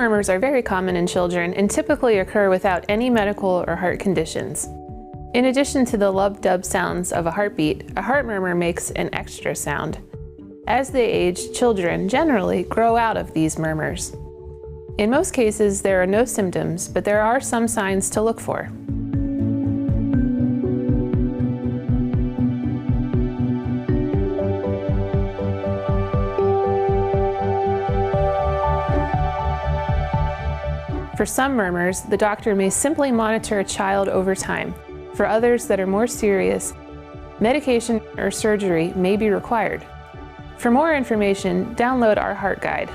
murmurs are very common in children and typically occur without any medical or heart conditions. In addition to the lub-dub sounds of a heartbeat, a heart murmur makes an extra sound. As they age, children generally grow out of these murmurs. In most cases, there are no symptoms, but there are some signs to look for. For some murmurs, the doctor may simply monitor a child over time. For others that are more serious, medication or surgery may be required. For more information, download our heart guide.